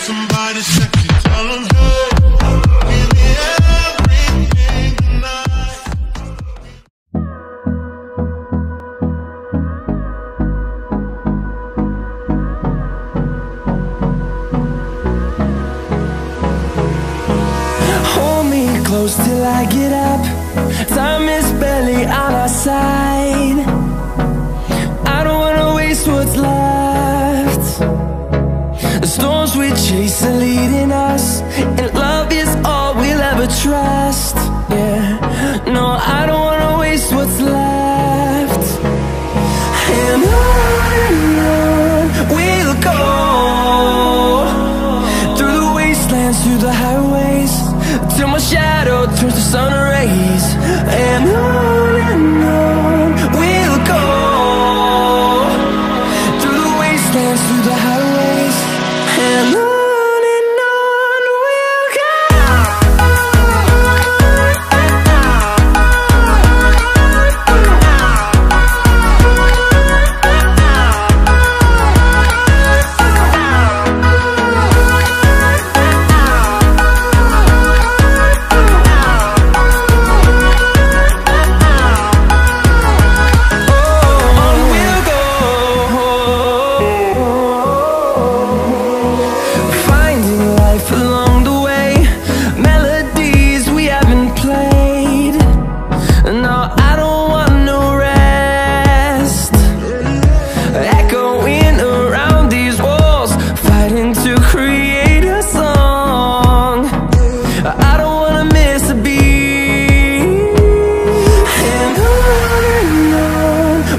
somebody sexy, tell them, hey, give me everything tonight. Hold me close till I get up. Time is barely on our side. I don't wanna waste what's left. The storms we chase are leading us, and love is all we'll ever trust. Yeah, no, I don't wanna waste what's left. And on we'll go, through the wastelands, through the highways, till my shadow turns to sun rays. And on we'll go, through the wastelands, through the highways, and on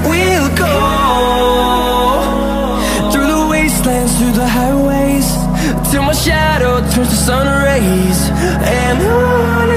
we'll go. Through the highways, till my shadow turns to sun rays. And on